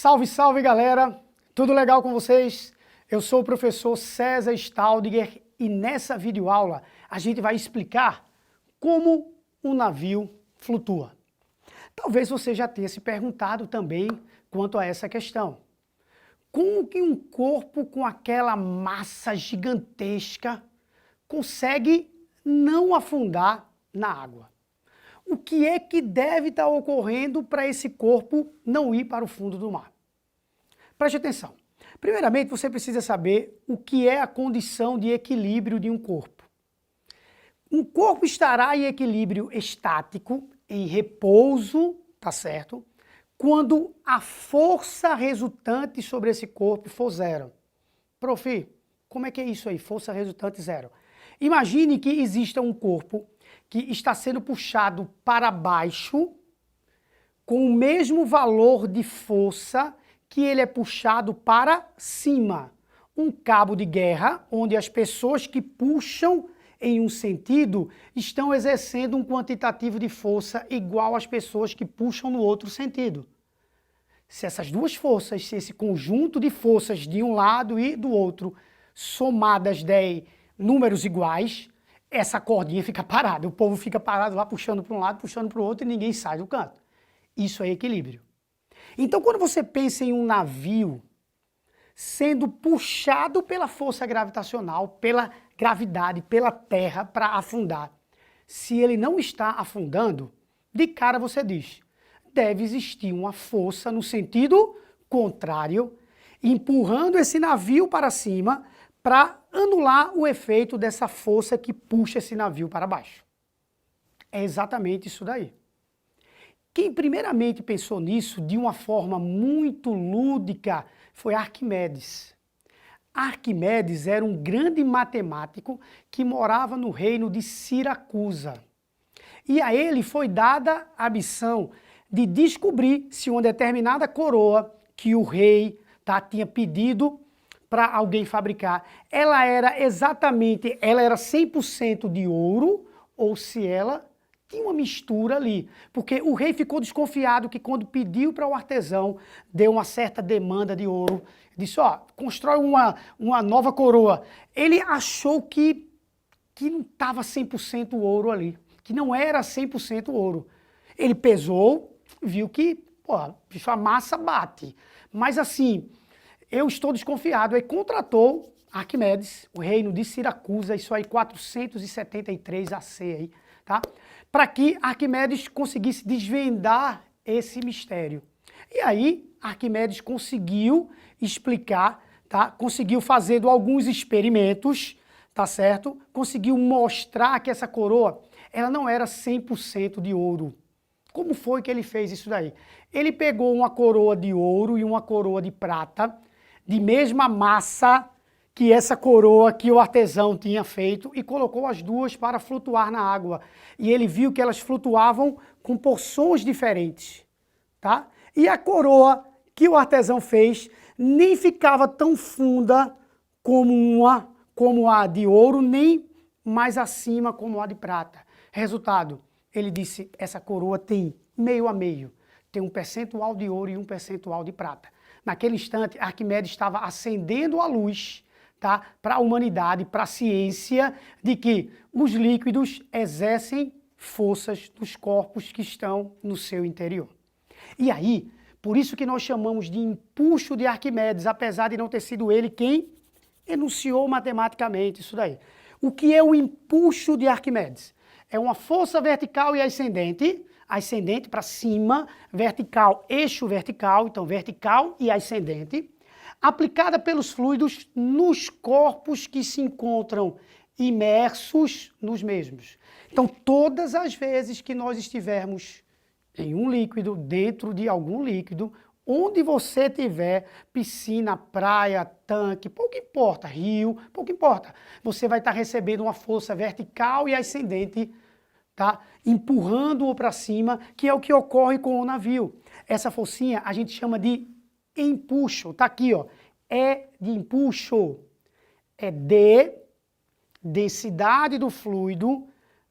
Salve, salve galera! Tudo legal com vocês? Eu sou o professor César Staudinger e nessa videoaula a gente vai explicar como um navio flutua. Talvez você já tenha se perguntado também quanto a essa questão. Como que um corpo com aquela massa gigantesca consegue não afundar na água? O que é que deve estar ocorrendo para esse corpo não ir para o fundo do mar? Preste atenção. Primeiramente, você precisa saber o que é a condição de equilíbrio de um corpo. Um corpo estará em equilíbrio estático, em repouso, tá certo? Quando a força resultante sobre esse corpo for zero. Prof, como é que é isso aí? Força resultante zero. Imagine que exista um corpo que está sendo puxado para baixo com o mesmo valor de força que ele é puxado para cima. Um cabo de guerra, onde as pessoas que puxam em um sentido estão exercendo um quantitativo de força igual às pessoas que puxam no outro sentido. Se essas duas forças, se esse conjunto de forças de um lado e do outro, somadas der números iguais, essa cordinha fica parada. O povo fica parado lá puxando para um lado, puxando para o outro e ninguém sai do canto. Isso é equilíbrio. Então, quando você pensa em um navio sendo puxado pela força gravitacional, pela gravidade, pela terra para afundar, se ele não está afundando, de cara você diz, deve existir uma força no sentido contrário, empurrando esse navio para cima para anular o efeito dessa força que puxa esse navio para baixo. É exatamente isso daí. Quem primeiramente pensou nisso de uma forma muito lúdica foi Arquimedes. Arquimedes era um grande matemático que morava no reino de Siracusa. E a ele foi dada a missão de descobrir se uma determinada coroa que o rei tinha pedido para alguém fabricar, ela era 100% de ouro ou se ela tinha uma mistura ali, porque o rei ficou desconfiado que quando pediu para o artesão, deu uma certa demanda de ouro, disse, ó, constrói uma nova coroa. Ele achou que não estava 100% ouro ali, que não era 100% ouro. Ele pesou, viu que, pô, a massa bate, mas assim, eu estou desconfiado, aí contratou Arquimedes, o reino de Siracusa, isso aí 473 AC aí, tá? Para que Arquimedes conseguisse desvendar esse mistério. E aí, Arquimedes conseguiu explicar, tá? Conseguiu fazendo alguns experimentos, tá certo? Conseguiu mostrar que essa coroa, ela não era 100% de ouro. Como foi que ele fez isso daí? Ele pegou uma coroa de ouro e uma coroa de prata, de mesma massa que essa coroa que o artesão tinha feito e colocou as duas para flutuar na água. E ele viu que elas flutuavam com porções diferentes, tá? E a coroa que o artesão fez nem ficava tão funda como a de ouro, nem mais acima como a de prata. Resultado, ele disse, essa coroa tem meio a meio, tem um percentual de ouro e um percentual de prata. Naquele instante, Arquimedes estava acendendo a luz, tá, para a humanidade, para a ciência, de que os líquidos exercem forças dos corpos que estão no seu interior. E aí, por isso que nós chamamos de empuxo de Arquimedes, apesar de não ter sido ele quem enunciou matematicamente isso daí. O que é o empuxo de Arquimedes? É uma força vertical e ascendente para cima, vertical, eixo vertical, então vertical e ascendente, aplicada pelos fluidos nos corpos que se encontram imersos nos mesmos. Então, todas as vezes que nós estivermos em um líquido, dentro de algum líquido, onde você tiver, piscina, praia, tanque, pouco importa, rio, pouco importa, você vai estar recebendo uma força vertical e ascendente, tá? Empurrando-o para cima, que é o que ocorre com o navio. Essa forcinha a gente chama de empuxo, tá aqui, ó. E de empuxo é D, densidade do fluido,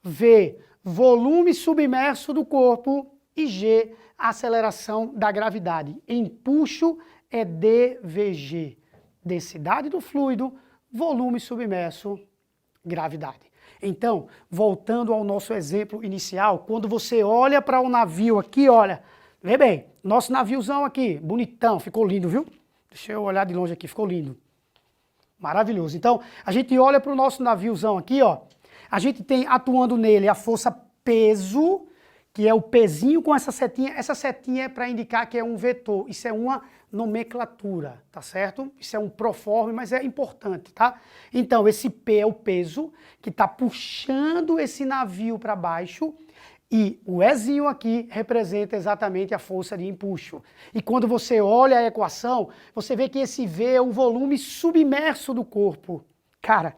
V, volume submerso do corpo e G, a aceleração da gravidade. Empuxo é dVg, densidade do fluido, volume submerso, gravidade. Então, voltando ao nosso exemplo inicial, quando você olha para o navio aqui, olha, vê bem, nosso naviozão aqui, bonitão, ficou lindo, viu? Deixa eu olhar de longe aqui, ficou lindo. Maravilhoso. Então, a gente olha para o nosso naviozão aqui, ó, a gente tem atuando nele a força peso, que é o pezinho com essa setinha é para indicar que é um vetor, isso é uma nomenclatura, tá certo? Isso é um proforme, mas é importante, tá? Então, esse P é o peso que está puxando esse navio para baixo e o Ezinho aqui representa exatamente a força de empuxo. E quando você olha a equação, você vê que esse V é o volume submerso do corpo. Cara,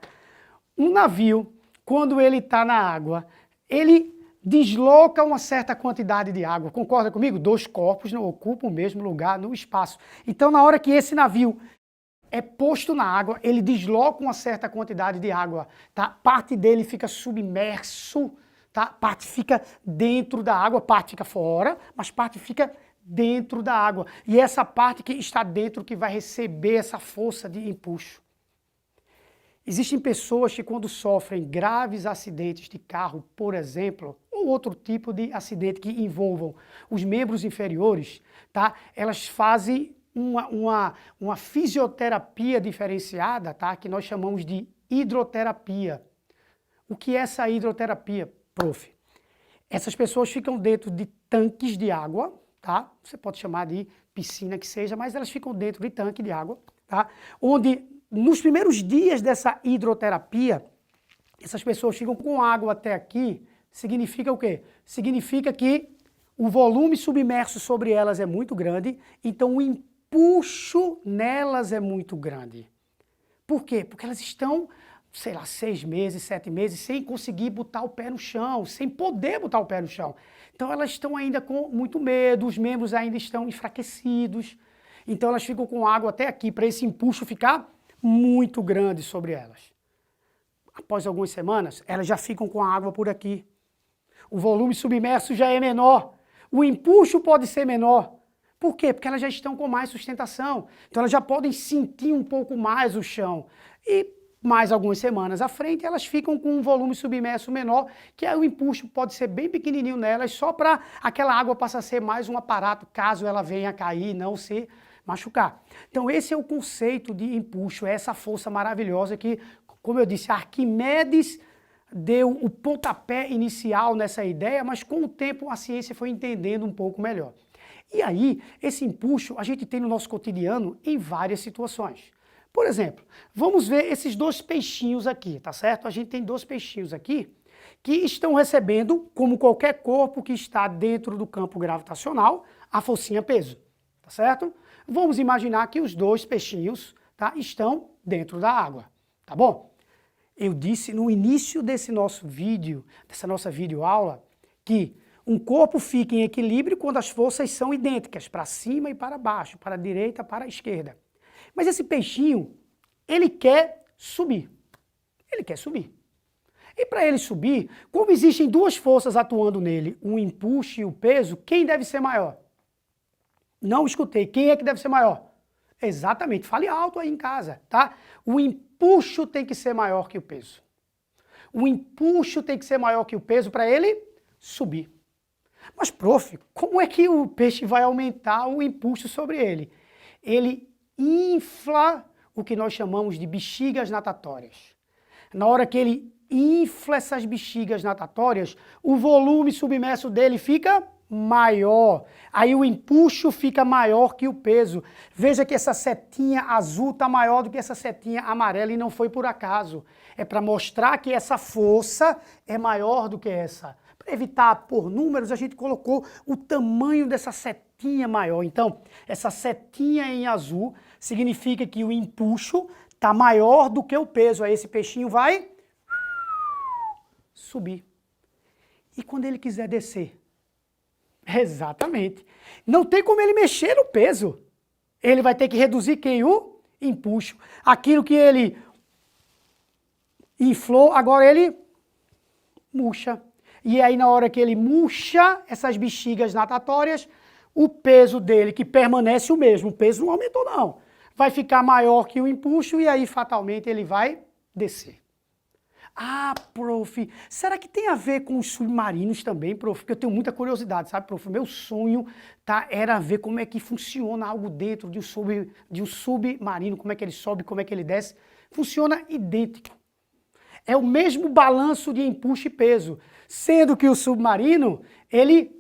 um navio, quando ele está na água, ele desloca uma certa quantidade de água. Concorda comigo? Dois corpos não ocupam o mesmo lugar no espaço. Então, na hora que esse navio é posto na água, ele desloca uma certa quantidade de água, tá? Parte dele fica submerso, tá? Parte fica dentro da água, parte fica fora, mas parte fica dentro da água. E essa parte que está dentro que vai receber essa força de empuxo. Existem pessoas que quando sofrem graves acidentes de carro, por exemplo, ou outro tipo de acidente que envolvam os membros inferiores, tá? Elas fazem uma fisioterapia diferenciada, tá? Que nós chamamos de hidroterapia. O que é essa hidroterapia, prof? Essas pessoas ficam dentro de tanques de água, tá? Você pode chamar de piscina que seja, mas elas ficam dentro de tanque de água, tá? Onde nos primeiros dias dessa hidroterapia, essas pessoas ficam com água até aqui, significa o quê? Significa que o volume submerso sobre elas é muito grande, então o empuxo nelas é muito grande. Por quê? Porque elas estão, sei lá, 6 meses, 7 meses, sem conseguir botar o pé no chão, sem poder botar o pé no chão. Então elas estão ainda com muito medo, os membros ainda estão enfraquecidos, então elas ficam com água até aqui, para esse empuxo ficar muito grande sobre elas. Após algumas semanas, elas já ficam com a água por aqui. O volume submerso já é menor. O empuxo pode ser menor. Por quê? Porque elas já estão com mais sustentação. Então elas já podem sentir um pouco mais o chão. E mais algumas semanas à frente, elas ficam com um volume submerso menor, que aí o empuxo pode ser bem pequenininho nelas, só para aquela água passar a ser mais um aparato, caso ela venha a cair e não se machucar. Então esse é o conceito de empuxo, é essa força maravilhosa que, como eu disse, Arquimedes deu o pontapé inicial nessa ideia, mas com o tempo a ciência foi entendendo um pouco melhor. E aí, esse empuxo a gente tem no nosso cotidiano em várias situações. Por exemplo, vamos ver esses dois peixinhos aqui, tá certo? A gente tem dois peixinhos aqui que estão recebendo, como qualquer corpo que está dentro do campo gravitacional, a forcinha peso, tá certo? Vamos imaginar que os dois peixinhos, tá, estão dentro da água, tá bom? Eu disse no início desse nosso vídeo, dessa nossa videoaula, que um corpo fica em equilíbrio quando as forças são idênticas, para cima e para baixo, para a direita e para a esquerda. Mas esse peixinho, ele quer subir. Ele quer subir. E para ele subir, como existem duas forças atuando nele, o empuxo e o peso, quem deve ser maior? Não escutei. Quem é que deve ser maior? Exatamente. Fale alto aí em casa, tá? O empuxo tem que ser maior que o peso. O empuxo tem que ser maior que o peso para ele subir. Mas, prof, como é que o peixe vai aumentar o empuxo sobre ele? Ele infla o que nós chamamos de bexigas natatórias. Na hora que ele infla essas bexigas natatórias, o volume submerso dele fica maior. Aí o empuxo fica maior que o peso. Veja que essa setinha azul está maior do que essa setinha amarela e não foi por acaso. É para mostrar que essa força é maior do que essa. Para evitar por números, a gente colocou o tamanho dessa setinha maior. Então, essa setinha em azul significa que o empuxo está maior do que o peso. Aí esse peixinho vai subir. E quando ele quiser descer? Exatamente. Não tem como ele mexer no peso. Ele vai ter que reduzir quem? O empuxo. Aquilo que ele inflou, agora ele murcha. e aí na hora que ele murcha essas bexigas natatórias, o peso dele, que permanece o mesmo, o peso não aumentou não, vai ficar maior que o empuxo e aí fatalmente ele vai descer. Ah, prof, será que tem a ver com os submarinos também, prof? Porque eu tenho muita curiosidade, sabe, prof? Meu sonho era ver como é que funciona algo dentro de um submarino, como é que ele sobe, como é que ele desce. Funciona idêntico. É o mesmo balanço de empuxo e peso, sendo que o submarino, ele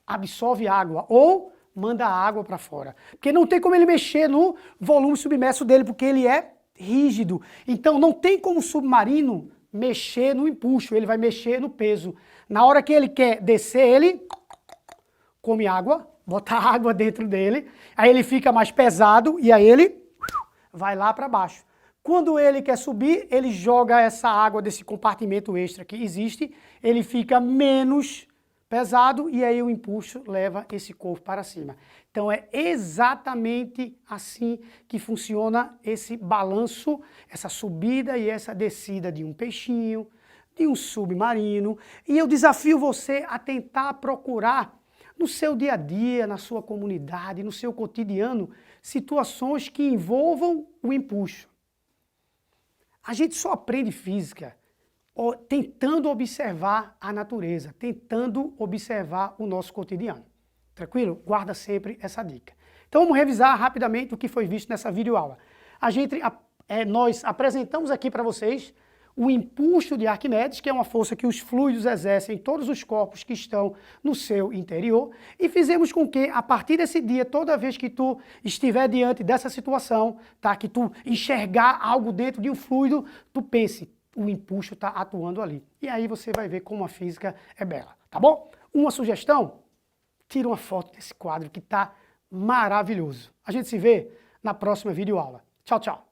absorve água ou manda a água para fora. Porque não tem como ele mexer no volume submerso dele, porque ele é rígido. Então não tem como o submarino mexer no empuxo, ele vai mexer no peso. Na hora que ele quer descer, ele come água, bota água dentro dele, aí ele fica mais pesado e aí ele vai lá para baixo. Quando ele quer subir, ele joga essa água desse compartimento extra que existe, ele fica menos pesado e aí o empuxo leva esse corpo para cima. Então é exatamente assim que funciona esse balanço, essa subida e essa descida de um peixinho, de um submarino. E eu desafio você a tentar procurar no seu dia a dia, na sua comunidade, no seu cotidiano, situações que envolvam o empuxo. A gente só aprende física tentando observar a natureza, tentando observar o nosso cotidiano. Tranquilo? Guarda sempre essa dica. Então vamos revisar rapidamente o que foi visto nessa videoaula. Nós apresentamos aqui para vocês o empuxo de Arquimedes, que é uma força que os fluidos exercem em todos os corpos que estão no seu interior, e fizemos com que, a partir desse dia, toda vez que tu estiver diante dessa situação, tá, que tu enxergar algo dentro de um fluido, tu pense, o empuxo está atuando ali. E aí você vai ver como a física é bela, tá bom? Uma sugestão, tira uma foto desse quadro que está maravilhoso. A gente se vê na próxima videoaula. Tchau, tchau.